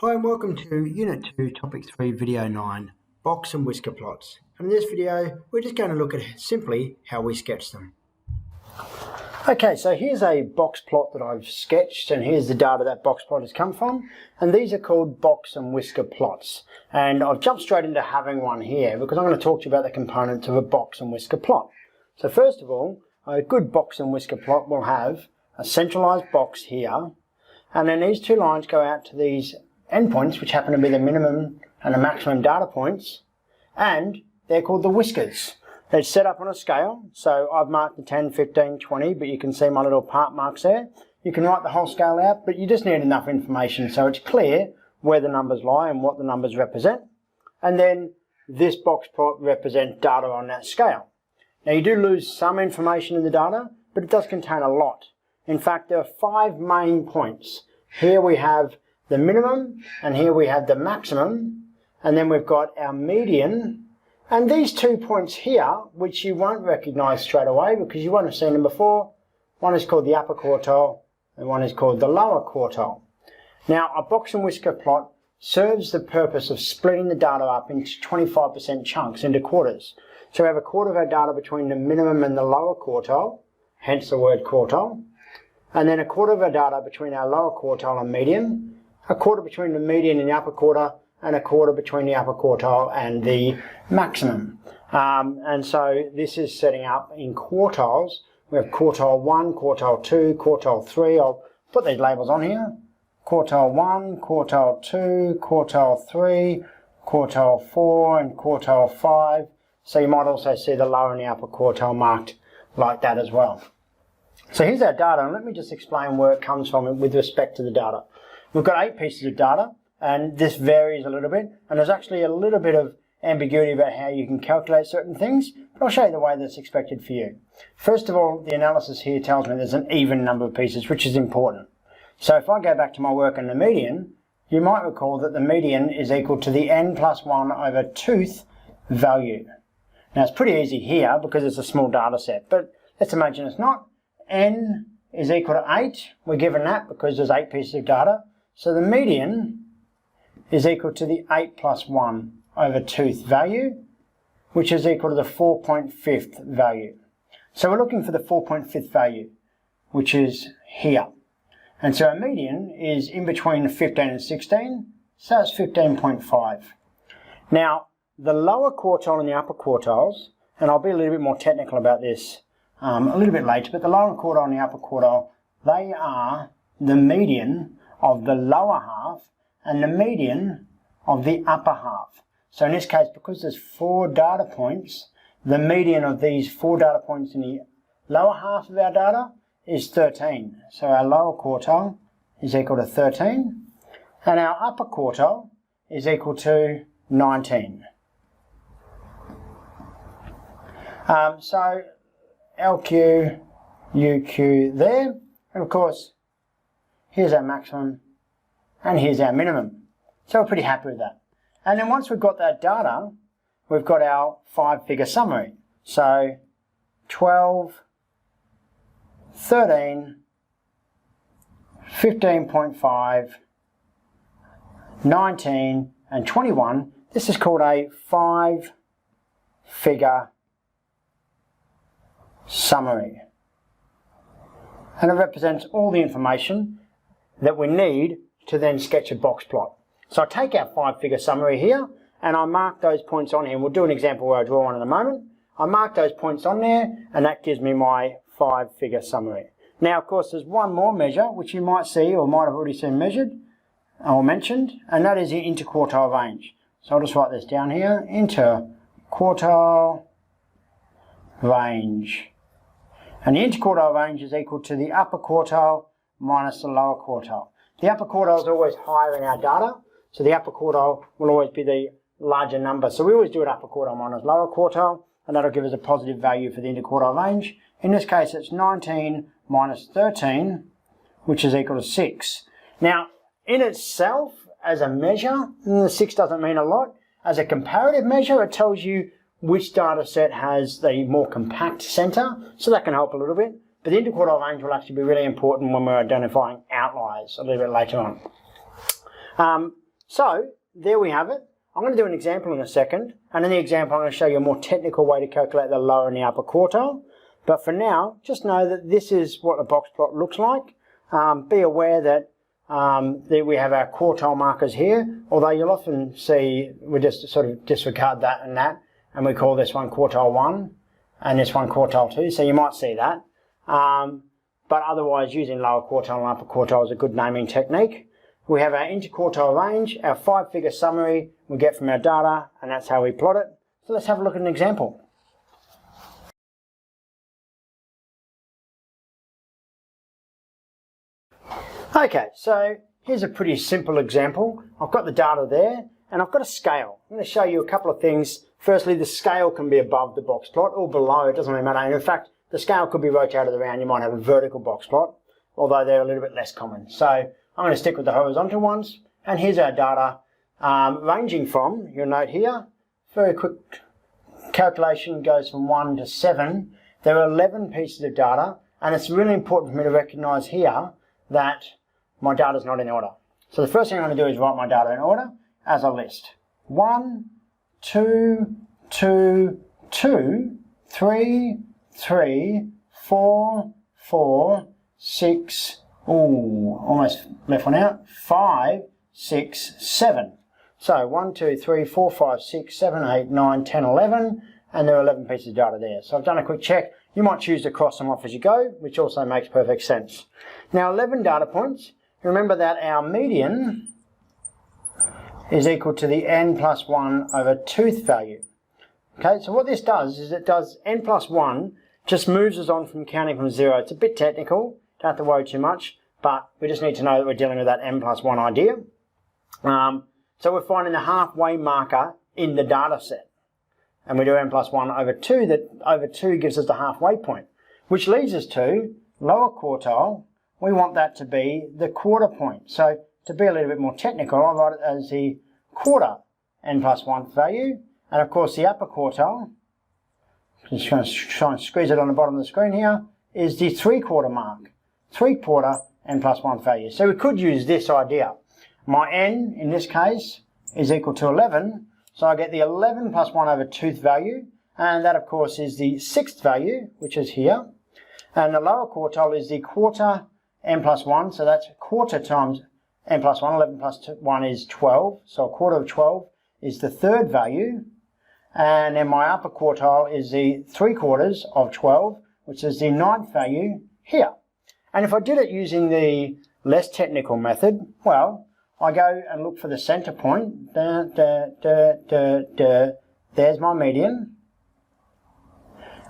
Hi and welcome to Unit 2, Topic 3, Video 9, Box and Whisker Plots. And in this video, we're just going to look at simply how we sketch them. Okay, so here's a box plot that I've sketched, and here's the data that box plot has come from. And these are called box and whisker plots. And I've jumped straight into having one here because I'm going to talk to you about the components of a box and whisker plot. So first of all, a good box and whisker plot will have a centralized box here, and then these two lines go out to these endpoints, which happen to be the minimum and the maximum data points, and they're called the whiskers. They're set up on a scale, so I've marked the 10, 15, 20, but you can see my little part marks there. You can write the whole scale out, but you just need enough information so it's clear where the numbers lie and what the numbers represent. And then this box plot represents data on that scale. Now you do lose some information in the data, but it does contain a lot. In fact, there are 5 main points. Here we have the minimum, and here we have the maximum, and then we've got our median, and these 2 points here, which you won't recognise straight away because you won't have seen them before. One is called the upper quartile, and one is called the lower quartile. Now, a box and whisker plot serves the purpose of splitting the data up into 25% chunks into quarters. So we have a quarter of our data between the minimum and the lower quartile, hence the word quartile, and then a quarter of our data between our lower quartile and median, a quarter between the median and the upper quarter, and a quarter between the upper quartile and the maximum. And so this is setting up in quartiles. We have quartile 1, quartile 2, quartile 3. I'll put these labels on here. Quartile 1, quartile 2, quartile 3, quartile 4, and quartile 5. So you might also see the lower and the upper quartile marked like that as well. So here's our data, and let me just explain where it comes from with respect to the data. We've got 8 pieces of data, and this varies a little bit, and there's actually a little bit of ambiguity about how you can calculate certain things, but I'll show you the way that's expected for you. First of all, the analysis here tells me there's an even number of pieces, which is important. So if I go back to my work on the median, you might recall that the median is equal to the n plus 1 over 2th value. Now it's pretty easy here because it's a small data set, but let's imagine it's not. N is equal to 8. We're given that because there's 8 pieces of data. So the median is equal to the 8 plus 1 over 2th value, which is equal to the 4.5th value. So we're looking for the 4.5th value, which is here. And so our median is in between 15 and 16, so it's 15.5. Now, the lower quartile and the upper quartiles, and I'll be a little bit more technical about this a little bit later, but the lower quartile and the upper quartile, they are the median of the lower half and the median of the upper half. So in this case, because there's 4 data points, the median of these 4 data points in the lower half of our data is 13. So our lower quartile is equal to 13, and our upper quartile is equal to 19. So LQ, UQ there, and of course, here's our maximum, and here's our minimum. So we're pretty happy with that. And then once we've got that data, we've got our 5-figure summary. So 12, 13, 15.5, 19, and 21. This is called a 5-figure summary. And it represents all the information that we need to then sketch a box plot. So I take our 5-figure summary here, and I mark those points on here. And we'll do an example where I draw one in a moment. I mark those points on there, and that gives me my 5-figure summary. Now, of course, there's one more measure, which you might see or might have already seen measured or mentioned, and that is the interquartile range. So I'll just write this down here, interquartile range. And the interquartile range is equal to the upper quartile minus the lower quartile. The upper quartile is always higher in our data, so the upper quartile will always be the larger number. So we always do it upper quartile minus lower quartile, and that'll give us a positive value for the interquartile range. In this case, it's 19 minus 13, which is equal to 6. Now, in itself, as a measure, the 6 doesn't mean a lot. As a comparative measure, it tells you which data set has the more compact centre, so that can help a little bit. But the interquartile range will actually be really important when we're identifying outliers a little bit later on. So there we have it. I'm going to do an example in a second, and in the example I'm going to show you a more technical way to calculate the lower and the upper quartile. But for now, just know that this is what a box plot looks like. Be aware that we have our quartile markers here, although you'll often see we just sort of disregard that, and we call this one quartile 1 and this one quartile 2, so you might see that. But otherwise, using lower quartile and upper quartile is a good naming technique. We have our interquartile range, our 5-figure summary we get from our data, and that's how we plot it. So let's have a look at an example. Okay, so here's a pretty simple example. I've got the data there, and I've got a scale. I'm going to show you a couple of things. Firstly, the scale can be above the box plot or below, it doesn't really matter. And in fact, the scale could be rotated around. You might have a vertical box plot, although they're a little bit less common. So I'm going to stick with the horizontal ones, and here's our data ranging from, you'll note here, very quick calculation goes from 1 to 7. There are 11 pieces of data, and it's really important for me to recognise here that my data is not in order. So the first thing I'm going to do is write my data in order as a list. 1, 2, 2, 2, 3, 3, 4, 4, 6, almost left one out, 5, 6, 7. So 1, 2, 3, 4, 5, 6, 7, 8, 9, 10, 11, and there are 11 pieces of data there. So I've done a quick check. You might choose to cross them off as you go, which also makes perfect sense. Now 11 data points. Remember that our median is equal to the n plus 1 over tooth value. Okay, so what this does is it does n plus 1, just moves us on from counting from 0. It's a bit technical, don't have to worry too much, but we just need to know that we're dealing with that n plus 1 idea. So we're finding the halfway marker in the data set. And we do n plus 1 over 2, that over 2 gives us the halfway point, which leads us to lower quartile. We want that to be the quarter point. So to be a little bit more technical, I write it as the quarter n plus 1 value. And of course the upper quartile, just going to try and squeeze it on the bottom of the screen here, is the 3/4 mark. 3/4 n plus 1 value. So we could use this idea. My n, in this case, is equal to 11. So I get the 11 plus 1 over tooth value, and that of course is the 6th value, which is here. And the lower quartile is the quarter n plus 1, so that's quarter times n plus 1, 11 plus 1 is 12, so a quarter of 12 is the 3rd value. And then my upper quartile is the 3/4 of 12, which is the 9th value here. And if I did it using the less technical method, well, I go and look for the center point. There's my median.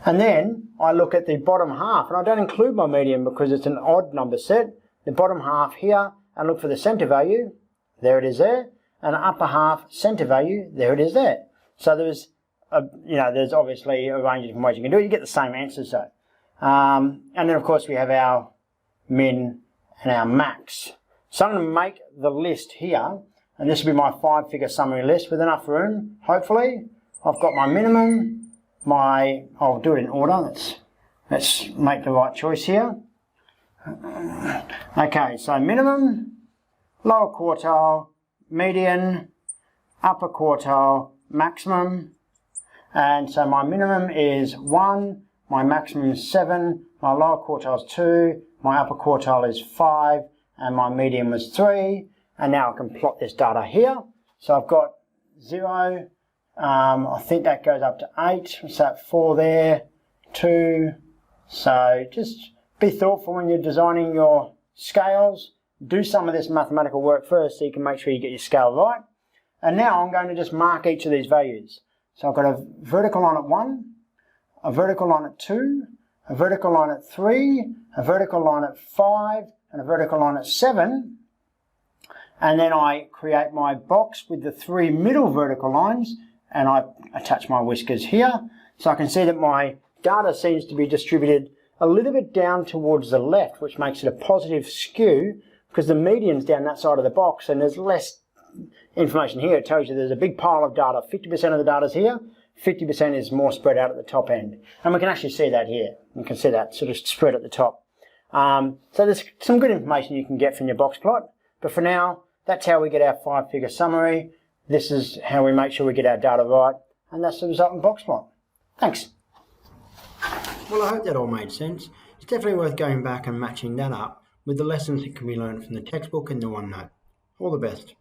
And then I look at the bottom half, and I don't include my median because it's an odd number set. The bottom half here, and look for the center value. There it is there. And the upper half center value. There it is there. So there's obviously a range of different ways you can do it. You get the same answers though. And then of course we have our min and our max. So I'm going to make the list here, and this will be my 5-figure summary list with enough room, hopefully. I've got my minimum, I'll do it in order, let's make the right choice here. Okay, so minimum, lower quartile, median, upper quartile, maximum, and so my minimum is 1, my maximum is 7, my lower quartile is 2, my upper quartile is 5, and my median was 3, and now I can plot this data here. So I've got 0, I think that goes up to 8, what's that, 4 there, 2, so just be thoughtful when you're designing your scales. Do some of this mathematical work first so you can make sure you get your scale right. And now I'm going to just mark each of these values. So I've got a vertical line at 1, a vertical line at 2, a vertical line at 3, a vertical line at 5, and a vertical line at 7, and then I create my box with the 3 middle vertical lines, and I attach my whiskers here. So I can see that my data seems to be distributed a little bit down towards the left, which makes it a positive skew, because the median's down that side of the box, and there's less information here. It tells you there's a big pile of data. 50% of the data's here, 50% is more spread out at the top end. And we can actually see that here. You can see that sort of spread at the top. So there's some good information you can get from your box plot, but for now, that's how we get our 5-figure summary. This is how we make sure we get our data right, and that's the resultant box plot. Thanks. Well, I hope that all made sense. It's definitely worth going back and matching that up with the lessons that can be learned from the textbook and the OneNote. All the best.